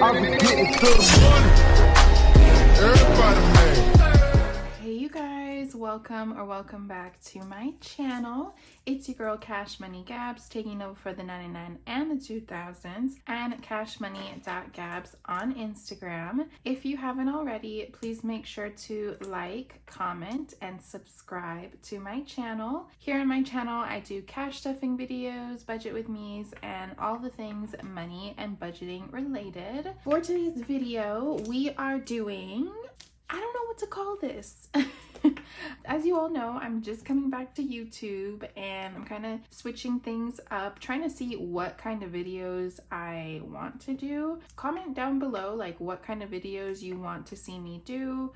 Hey you guys, welcome back to my channel. It's your girl cashmoney.gabz taking over for the 99 and the 2000s, and cashmoney.gabz on Instagram. If you haven't already, please make sure to like, comment, and subscribe to my channel. Here on my channel, I do cash stuffing videos, budget with me's, and all the things money and budgeting related. For today's video, we are doing, I don't know what to call this. As you all know, I'm just coming back to YouTube and I'm kind of switching things up, trying to see what kind of videos I want to do. Comment down below like what kind of videos you want to see me do.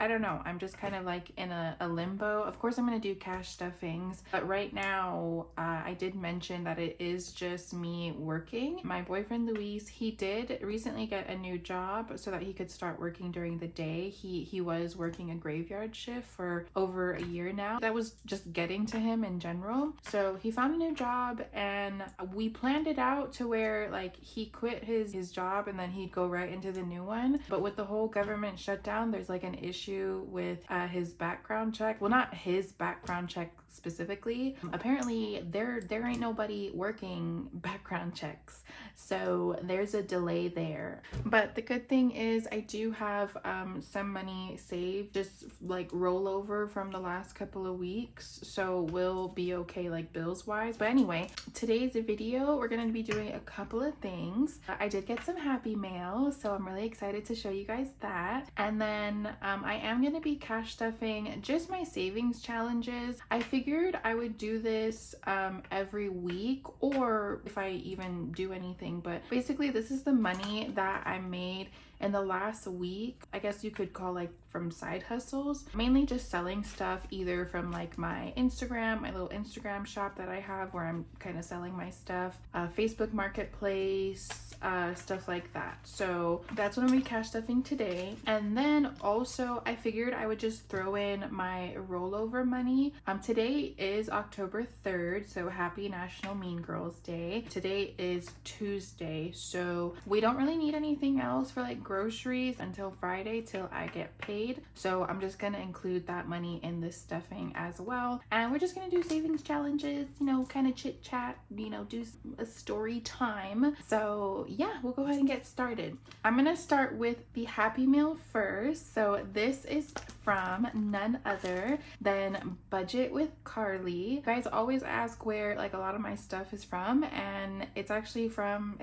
I don't know, I'm just kind of like in a limbo. Of course I'm going to do cash stuffings, but right now I did mention that it is just me working. My boyfriend Luis, he did recently get a new job so that he could start working during the day. He was working a graveyard shift for over a year now. That was just getting to him in general. So he found a new job and we planned it out to where like he quit his job and then he'd go right into the new one. But with the whole government shutdown, there's like an issue with his background check. Well, not his background check specifically. Apparently there ain't nobody working background checks, so there's a delay there. But the good thing is I do have some money saved, just like rollover from the last couple of weeks, so we'll be okay like bills wise. But anyway, today's video we're gonna be doing a couple of things. I did get some happy mail, so I'm really excited to show you guys that. And then I am gonna be cash stuffing just my savings challenges. I figured I would do this every week, or if I even do anything, but basically this is the money that I made in the last week. I guess you could call like from side hustles, mainly just selling stuff either from like my Instagram, my little Instagram shop that I have where I'm kind of selling my stuff, Facebook marketplace, stuff like that. So that's what I'm gonna be cash stuffing today. And then also I figured I would just throw in my rollover money. Today is October 3rd, so happy National Mean Girls Day. Today is Tuesday, so we don't really need anything else for like groceries until Friday till I get paid. So I'm just gonna include that money in this stuffing as well. And we're just gonna do savings challenges, you know, kind of chit chat, you know, do a story time. So yeah, we'll go ahead and get started. I'm gonna start with the Happy Meal first. So this is from none other than BudgetWithCarly. You guys always ask where like a lot of my stuff is from, and it's actually from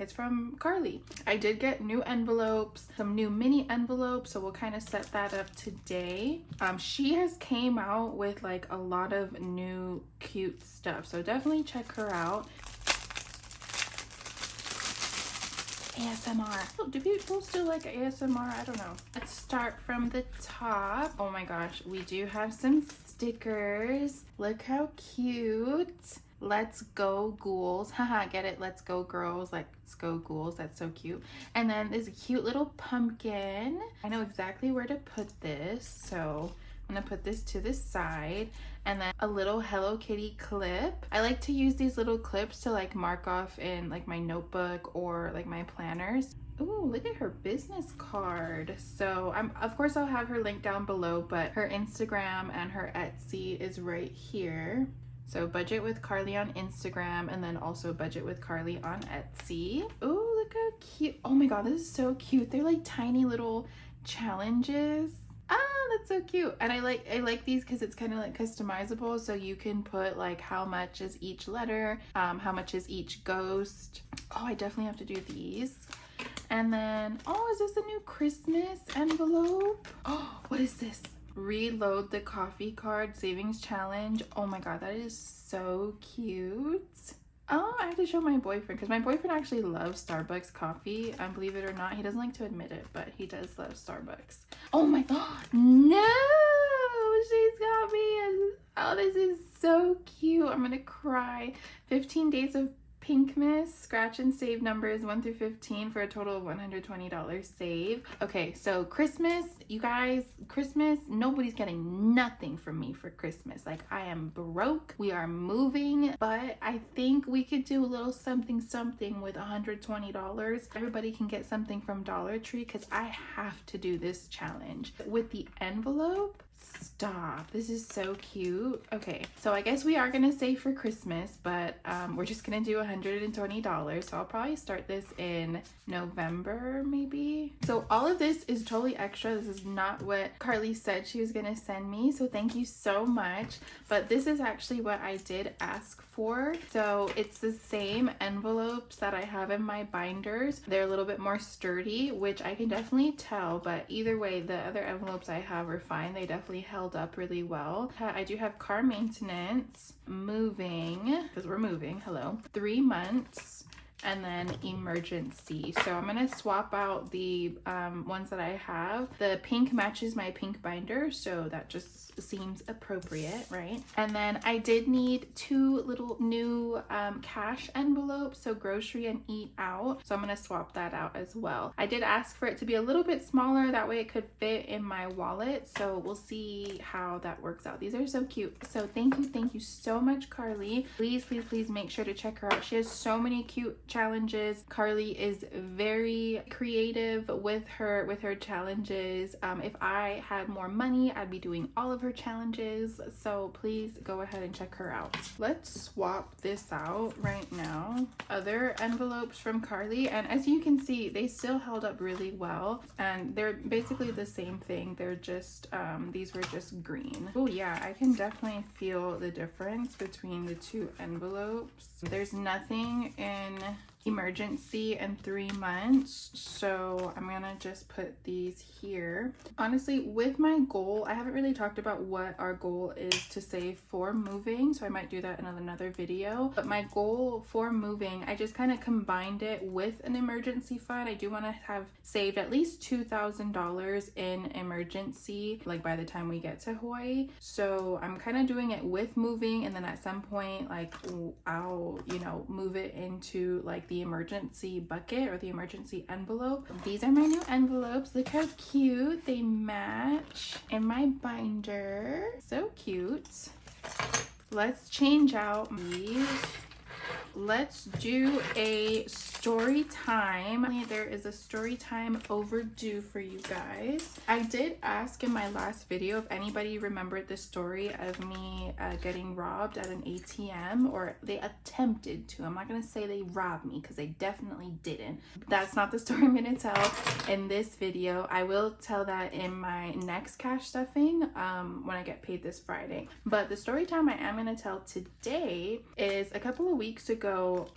Carly. I did get new envelopes, some new mini envelopes, so we'll kind of set that up today. She has came out with like a lot of new cute stuff, so definitely check her out. ASMR. Do people still like ASMR? I don't know. Let's start from the top. Oh my gosh, we do have some stickers. Look how cute. Let's go ghouls. Haha, get it? Let's go girls. Let's go ghouls. That's so cute. And then this cute little pumpkin. I know exactly where to put this, so I'm gonna put this to the side. And then a little Hello Kitty clip. I like to use these little clips to like mark off in like my notebook or like my planners. Ooh, look at her business card. So of course I'll have her link down below, but her Instagram and her Etsy is right here. So Budget with Carly on Instagram, and then also Budget with Carly on Etsy. Ooh, look how cute. Oh my god, this is so cute. They're like tiny little challenges. That's so cute. And I like these because it's kind of like customizable, so you can put like how much is each letter, how much is each ghost. Oh, I definitely have to do these. And then, oh, is this a new Christmas envelope? Oh, what is this? Reload the coffee card savings challenge. Oh my god, that is so cute. Oh, I have to show my boyfriend because my boyfriend actually loves Starbucks coffee. Believe it or not, he doesn't like to admit it, but he does love Starbucks. Oh my god, no! She's got me. Oh, this is so cute. I'm gonna cry. 15 days of Pinkmas, scratch and save numbers 1 through 15 for a total of $120 save. Okay, so Christmas, you guys, Christmas, nobody's getting nothing from me for Christmas. Like, I am broke, we are moving, but I think we could do a little something with $120. Everybody can get something from Dollar Tree because I have to do this challenge. With the envelope, stop, this is so cute. Okay, so I guess we are gonna save for Christmas, but we're just gonna do $120. So I'll probably start this in November maybe. So all of this is totally extra. This is not what Carly said she was gonna send me, so thank you so much. But this is actually what I did ask for. So it's the same envelopes that I have in my binders. They're a little bit more sturdy, which I can definitely tell, but either way, the other envelopes I have are fine. They definitely held up really well. I do have car maintenance, moving, because we're moving, hello, 3 months, and then emergency. So I'm gonna swap out the ones that I have. The pink matches my pink binder, so that just seems appropriate, right? And then I did need 2 little new cash envelopes, so grocery and eat out. So I'm gonna swap that out as well. I did ask for it to be a little bit smaller, that way it could fit in my wallet. So we'll see how that works out. These are so cute. So thank you so much, Carly. Please make sure to check her out. She has so many cute challenges. Carly is very creative with her challenges. If I had more money, I'd be doing all of her challenges, so please go ahead and check her out. Let's swap this out right now. Other envelopes from Carly, and as you can see, they still held up really well, and they're basically the same thing. They're just these were just green. Oh yeah, I can definitely feel the difference between the 2 envelopes. There's nothing in emergency and 3 months, so I'm gonna just put these here. Honestly, with my goal, I haven't really talked about what our goal is to save for moving, so I might do that in another video. But my goal for moving, I just kind of combined it with an emergency fund. I do want to have saved at least $2,000 in emergency, like by the time we get to Hawaii. So I'm kind of doing it with moving, and then at some point, like, I'll, you know, move it into like the emergency bucket or the emergency envelope. These are my new envelopes. Look how cute they match in my binder. So cute. Let's change out these. Let's do a story time. There is a story time overdue for you guys. I did ask in my last video if anybody remembered the story of me getting robbed at an ATM, or they attempted to. I'm not gonna say they robbed me because they definitely didn't. That's not the story I'm gonna tell in this video. I will tell that in my next cash stuffing when I get paid this Friday. But the story time I am gonna tell today is a couple of weeks ago,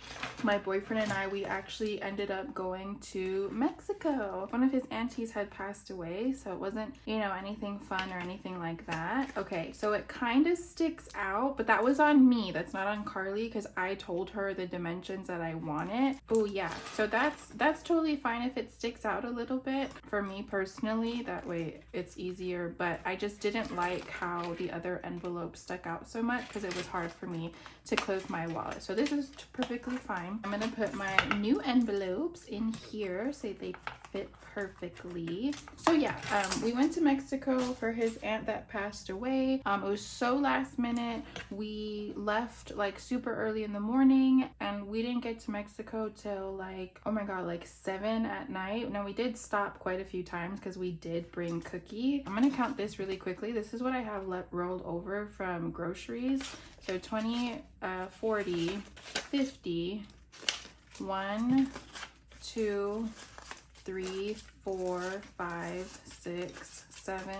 my boyfriend and I, we actually ended up going to Mexico. One of his aunties had passed away, so it wasn't, you know, anything fun or anything like that. Okay, so it kind of sticks out, but that was on me. That's not on Carly, because I told her the dimensions that I wanted. Oh yeah, so that's totally fine if it sticks out a little bit for me personally. That way it's easier, but I just didn't like how the other envelope stuck out so much because it was hard for me to close my wallet. So this is perfectly fine. I'm gonna put my new envelopes in here so they fit perfectly. So yeah, we went to Mexico for his aunt that passed away. It was so last minute. We left like super early in the morning, and we didn't get to Mexico till like, oh my god, like 7 at night. Now we did stop quite a few times because we did bring cookie. I'm gonna count this really quickly. This is what I have rolled over from groceries. So 20, 40, 50, 1, 2, 3, 4, 5, 6, 7,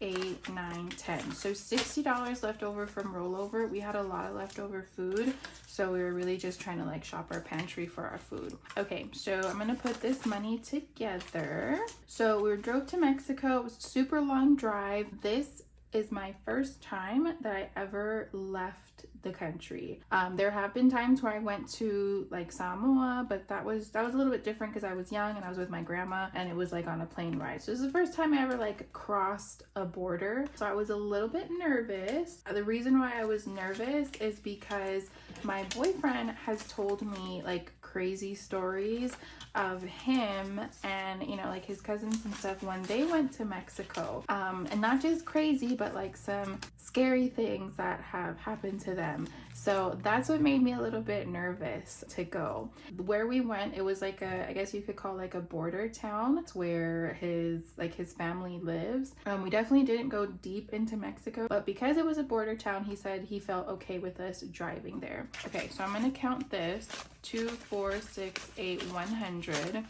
8, 9, 10. So $60 left over from rollover. We had a lot of leftover food, so we were really just trying to like shop our pantry for our food. Okay, so I'm gonna put this money together. So we drove to Mexico. It was a super long drive. This is my first time that I ever left left the country. There have been times where I went to like Samoa, but that was a little bit different because I was young and I was with my grandma, and it was like on a plane ride. So this is the first time I ever like crossed a border. So I was a little bit nervous. The reason why I was nervous is because my boyfriend has told me like crazy stories of him and, you know, like his cousins and stuff when they went to Mexico, and not just crazy, but like some scary things that have happened to them. So that's what made me a little bit nervous to go. Where we went, it was like a, I guess you could call like a border town. It's where his family lives. We definitely didn't go deep into Mexico, but because it was a border town, he said he felt okay with us driving there. Okay, so I'm gonna count this: 2, 4, 6, 8, 100,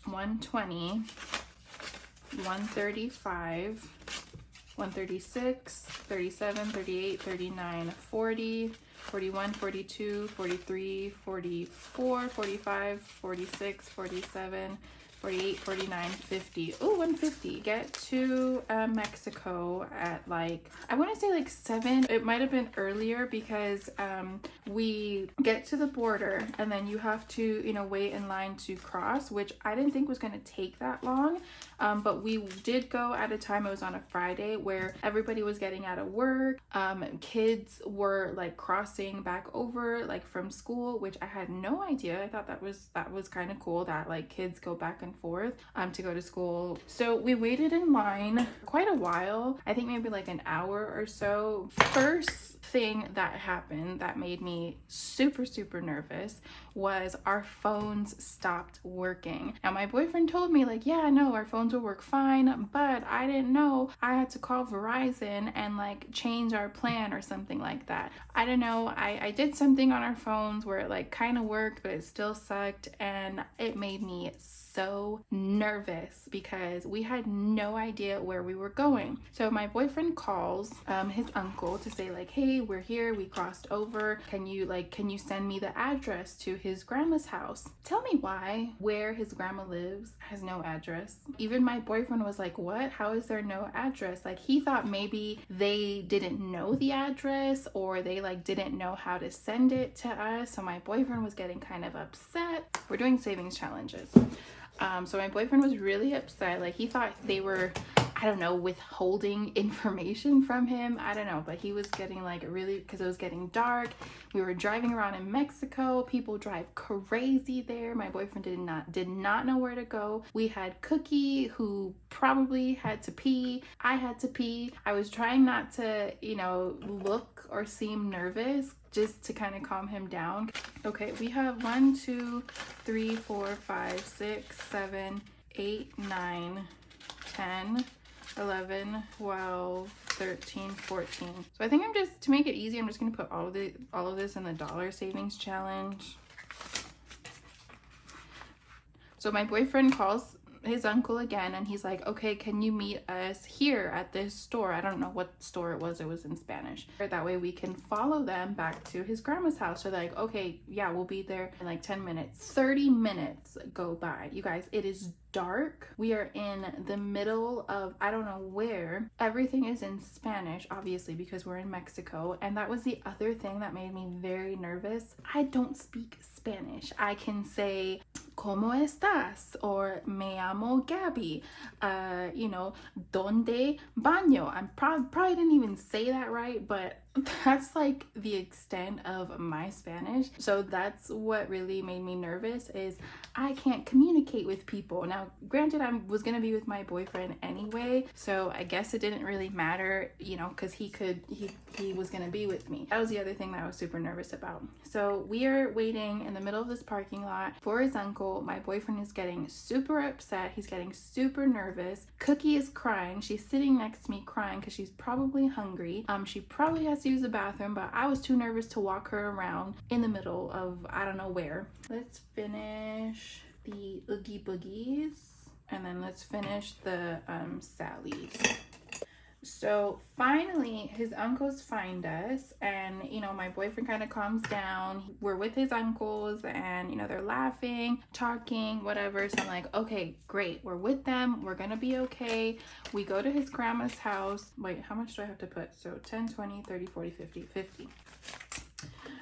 120, 135, 136, 37, 38, 39, 40, 41, 42, 43, 44, 45, 46, 47, 48, 49, 50. Oh, 150. Get to Mexico at like, I want to say like 7. It might have been earlier because we get to the border and then you have to, you know, wait in line to cross, which I didn't think was going to take that long. But we did go at a time, it was on a Friday, where everybody was getting out of work. Kids were like crossing back over like from school, which I had no idea. I thought that was kind of cool that like kids go back and forth to go to school. So we waited in line quite a while, I think maybe like an hour or so. First thing that happened that made me super nervous was our phones stopped working. Now my boyfriend told me like, yeah, no, our phones will work fine, but I didn't know I had to call Verizon and like change our plan or something like that. I don't know, I did something on our phones where it like kind of worked, but it still sucked, and it made me so nervous because we had no idea where we were going. So my boyfriend calls his uncle to say like, hey, we're here, we crossed over, can you send me the address to his grandma's house? Tell me why where his grandma lives has no address. Even my boyfriend was like, what? How is there no address? Like he thought maybe they didn't know the address or they like didn't know how to send it to us. So my boyfriend was getting kind of upset. We're doing savings challenges. So my boyfriend was really upset. Like he thought they were, I don't know, withholding information from him. I don't know, but he was getting like really, because it was getting dark. We were driving around in Mexico. People drive crazy there. My boyfriend did not know where to go. We had Cookie, who probably had to pee. I had to pee. I was trying not to, you know, look or seem nervous, just to kind of calm him down. Okay, we have 1, 2, 3, 4, 5, 6, 7, 8, 9, 10, 11, 12, 13, 14. So I think I'm just, to make it easy, I'm just gonna put all of this in the dollar savings challenge. So my boyfriend calls his uncle again and he's like, okay, can you meet us here at this store? I don't know what store it was in Spanish. That way we can follow them back to his grandma's house. So they're like, okay, yeah, we'll be there in like 10 minutes. 30 minutes go by. You guys, it is dark. We are in the middle of, I don't know where. Everything is in Spanish, obviously, because we're in Mexico. And that was the other thing that made me very nervous. I don't speak Spanish. I can say, ¿Cómo estás? Or me llamo Gabby. You know, ¿Dónde baño? I probably didn't even say that right, but that's like the extent of my Spanish. So that's what really made me nervous, is I can't communicate with people. Now, granted, I was gonna be with my boyfriend anyway, so I guess it didn't really matter, you know, because he was gonna be with me. That was the other thing that I was super nervous about. So we are waiting in the middle of this parking lot for his uncle. My boyfriend is getting super upset. He's getting super nervous. Cookie is crying. She's sitting next to me crying because she's probably hungry. She probably has to use the bathroom, but I was too nervous to walk her around in the middle of I don't know where. Let's finish the Oogie Boogies and then let's finish the Sallies. So finally his uncles find us, and you know, my boyfriend kind of calms down. We're with his uncles and you know, they're laughing, talking, whatever. So I'm like, okay, great, we're with them, we're gonna be okay. We go to his grandma's house. Wait, how much do I have to put? So 10, 20, 30, 40, 50, 50.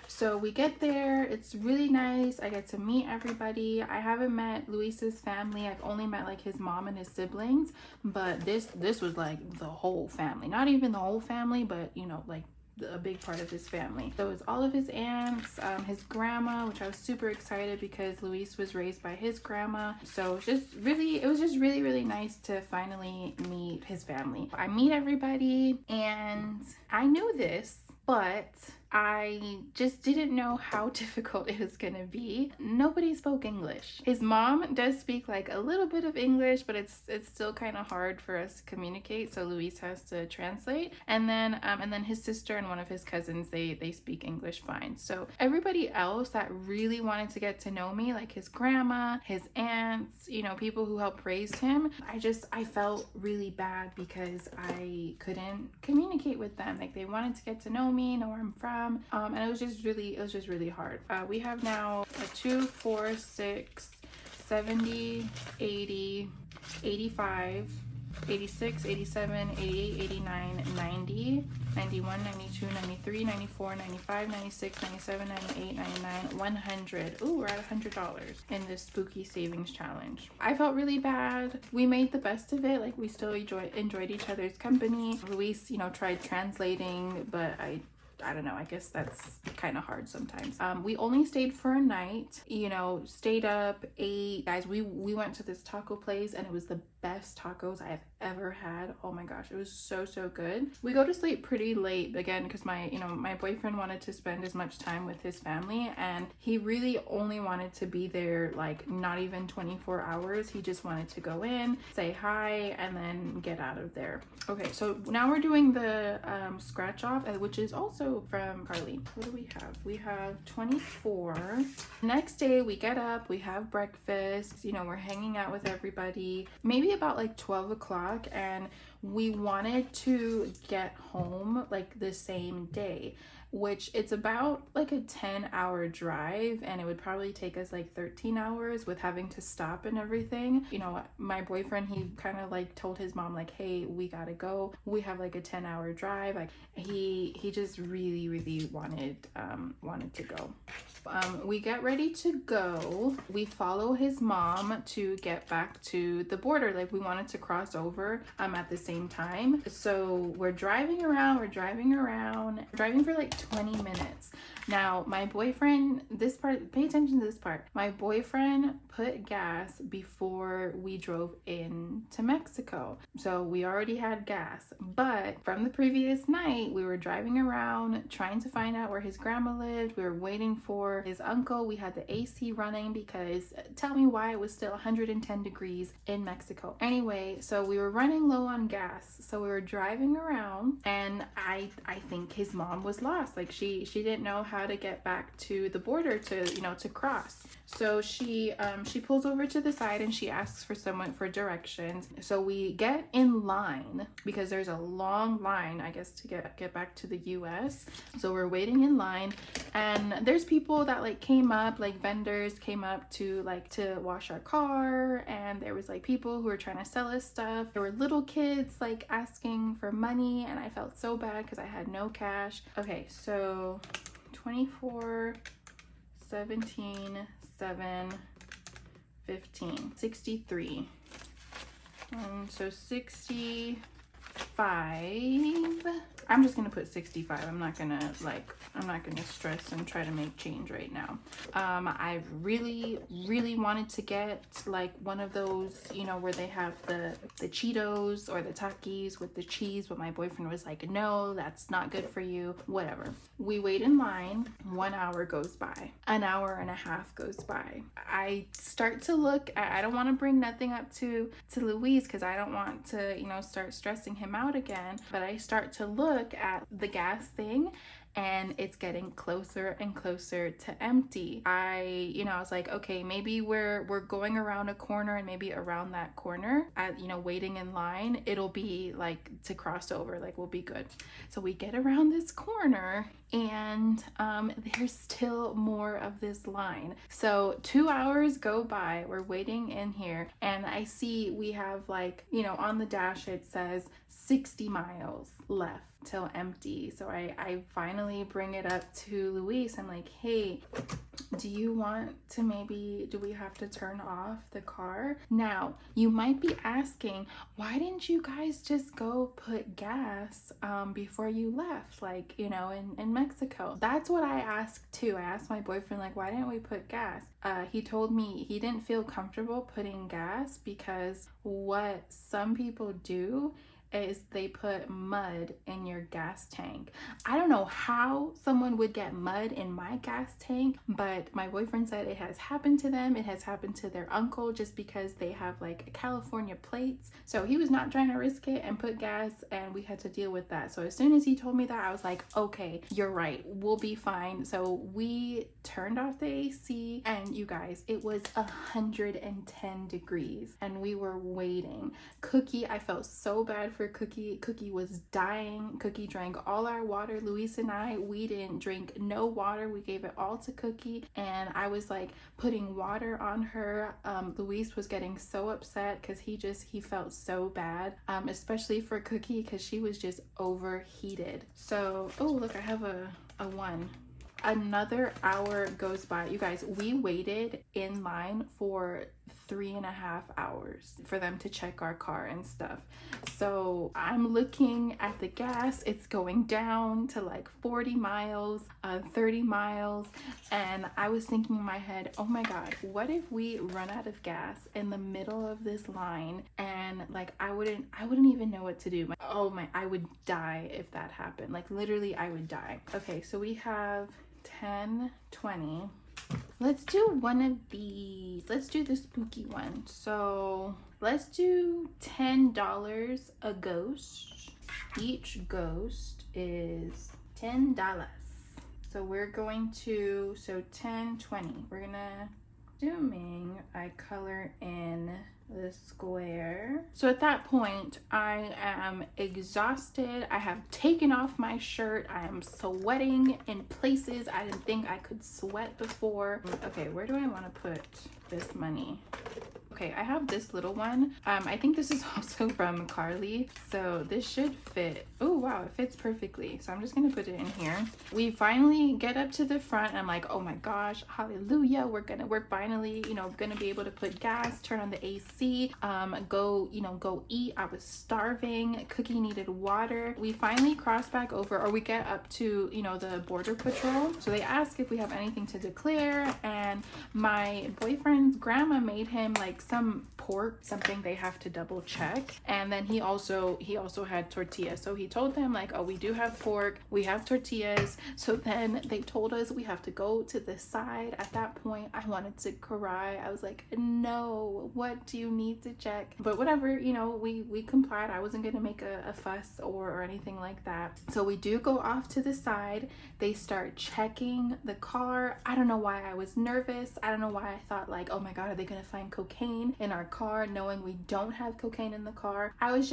So we get there, it's really nice. I get to meet everybody. I haven't met Luis's family. I've only met like his mom and his siblings, but this was like the whole family. Not even the whole family, but you know, like a big part of his family. So it's all of his aunts, his grandma, which I was super excited because Luis was raised by his grandma. So it was just really nice to finally meet his family. I meet everybody, and I knew this, but I just didn't know how difficult it was gonna be. Nobody spoke English. His mom does speak like a little bit of English, but it's still kind of hard for us to communicate, so Luis has to translate. And then his sister and one of his cousins, they speak English fine. So everybody else that really wanted to get to know me, like his grandma, his aunts, you know, people who helped raise him, I felt really bad because I couldn't communicate with them. Like they wanted to get to know me, know where I'm from. And it was just really hard. We have now a 2, 4, 6, 70, 80, 85, 86, 87, 88, 89, 90, 91, 92, 93, 94, 95, 96, 97, 98, 99, 100. Ooh, we're at $100 in this spooky savings challenge. I felt really bad. We made the best of it. Like we still enjoyed each other's company. Luis, you know, tried translating, but I don't know, I guess that's kind of hard sometimes. We only stayed for a night, you know, stayed up, ate. Guys, we went to this taco place, and it was the best tacos I've ever had. Oh my gosh, it was so good. We go to sleep pretty late again because my boyfriend wanted to spend as much time with his family, and he really only wanted to be there like not even 24 hours. He just wanted to go in, say hi, and then get out of there. Okay, so now we're doing the scratch off, which is also from Carly. What do we have? We have 24. Next day we get up, we have breakfast, you know, we're hanging out with everybody, maybe about like 12 o'clock, and we wanted to get home like the same day, which it's about like a 10-hour drive, and it would probably take us like 13 hours with having to stop and everything. You know, my boyfriend, he kind of like told his mom like, hey, we gotta go, we have like a 10-hour drive. Like he just really wanted to go. We get ready to go. We follow his mom to get back to the border. Like we wanted to cross over at the same time. So we're driving around, driving for like 20 minutes. Now my boyfriend, this part, pay attention to this part. My boyfriend put gas before we drove into Mexico. So we already had gas, but from the previous night, we were driving around trying to find out where his grandma lived. We were waiting for his uncle. We had the AC running because tell me why it was still 110 degrees in Mexico. Anyway, so we were running low on gas. So we were driving around, and I think his mom was lost. Like she didn't know how to get back to the border to cross. So she pulls over to the side and she asks for someone for directions. So we get in line because there's a long line, I guess, to get back to the US. So we're waiting in line, and there's people that like came up, like vendors came up to wash our car, and there was like people who were trying to sell us stuff. There were little kids like asking for money, and I felt so bad because I had no cash. Okay, so 24, 17, 7, 15, 63. So 65. I'm just gonna put 65. I'm not gonna stress and try to make change right now. I really wanted to get like one of those, you know, where they have the Cheetos or the Takis with the cheese, but my boyfriend was like, no, that's not good for you, whatever. We wait in line. 1 hour goes by, an hour and a half goes by. I start to look, I don't want to bring nothing up to Luis because I don't want to, you know, start stressing him out again, but I start to look at the gas thing, and it's getting closer and closer to empty. I was like, okay, maybe we're going around a corner, and maybe around that corner at, waiting in line, it'll be like to cross over, like we'll be good. So we get around this corner, and there's still more of this line. So 2 hours go by, we're waiting in here, and I see we have like, on the dash it says 60 miles left till empty. So I finally bring it up to Luis. I'm like, hey, do you want to do we have to turn off the car? Now, you might be asking, why didn't you guys just go put gas before you left, like, in Mexico? That's what I asked too. I asked my boyfriend, like, why didn't we put gas? He told me he didn't feel comfortable putting gas because what some people do is they put mud in your gas tank. I don't know how someone would get mud in my gas tank, but my boyfriend said it has happened to them. It has happened to their uncle, just because they have like California plates. So he was not trying to risk it and put gas, and we had to deal with that. So as soon as he told me that, I was like, okay, you're right, we'll be fine. So we turned off the AC, and you guys, it was 110 degrees, and we were waiting. Cookie, I felt so bad for Cookie. Cookie was dying. Cookie drank all our water. Luis and I, we didn't drink no water. We gave it all to Cookie, and I was like putting water on her. Luis was getting so upset because he felt so bad, especially for Cookie, because she was just overheated. So, oh look, I have a one. Another hour goes by. You guys, we waited in line for 3.5 hours for them to check our car and stuff. So I'm looking at the gas, it's going down to like 40 miles, 30 miles. And I was thinking in my head, oh my God, what if we run out of gas in the middle of this line? And like, I wouldn't even know what to do. I would die if that happened. Like literally I would die. Okay, so we have 10, 20. Let's do one of these. Let's do the spooky one. So let's do $10 a ghost. Each ghost is $10. So we're going to, 10, 20. We're gonna, assuming I color in the square. So at that point, I am exhausted. I have taken off my shirt. I am sweating in places I didn't think I could sweat before. Okay, where do I want to put this money? Okay, I have this little one. I think this is also from Carly, so this should fit. Oh wow, it fits perfectly. So I'm just gonna put it in here. We finally get up to the front, and I'm like, oh my gosh, hallelujah, we're finally, gonna be able to put gas, turn on the AC, go eat. I was starving. Cookie needed water. We finally cross back over, or we get up to, the border patrol. So they ask if we have anything to declare, and my boyfriend's grandma made him like some pork, something they have to double check. And then he also had tortillas. So he told them like, oh, we do have pork, we have tortillas. So then they told us we have to go to the side. At that point, I wanted to cry. I was like, no, what do you need to check? But whatever, we complied. I wasn't gonna make a fuss or anything like that. So we do go off to the side. They start checking the car. I don't know why I was nervous. I don't know why I thought like, oh my God, are they gonna find cocaine in our car, knowing we don't have cocaine in the car? I was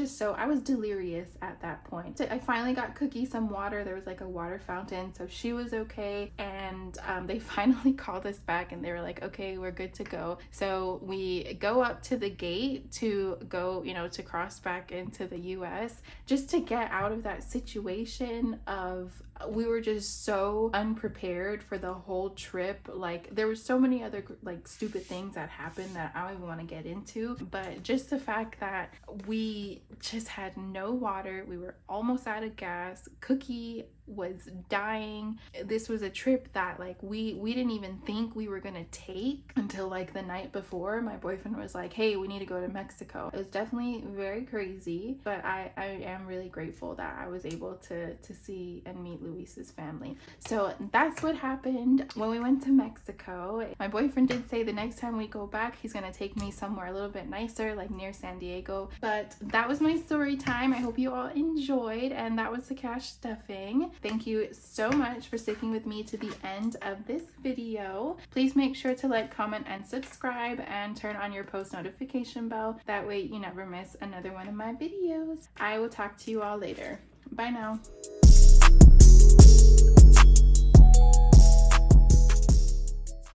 delirious at that point. So I finally got Cookie some water. There was like a water fountain, so she was okay. And they finally called us back, and they were like, okay, we're good to go. So we go up to the gate to go, to cross back into the US, just to get out of that situation of, we were just so unprepared for the whole trip. Like there were so many other like stupid things that happened that I don't even want to get into, but just the fact that we just had no water, we were almost out of gas, Cookie was dying. This was a trip that like we didn't even think we were gonna take until like the night before. My boyfriend was like, hey, we need to go to Mexico. It was definitely very crazy, but I am really grateful that I was able to see and meet Luis's family. So that's what happened when we went to Mexico. My boyfriend did say the next time we go back, he's gonna take me somewhere a little bit nicer, like near San Diego. But that was my story time. I hope you all enjoyed, and that was the cash stuffing. Thank you so much for sticking with me to the end of this video. Please make sure to like, comment, and subscribe, and turn on your post notification bell. That way you never miss another one of my videos. I will talk to you all later. Bye now.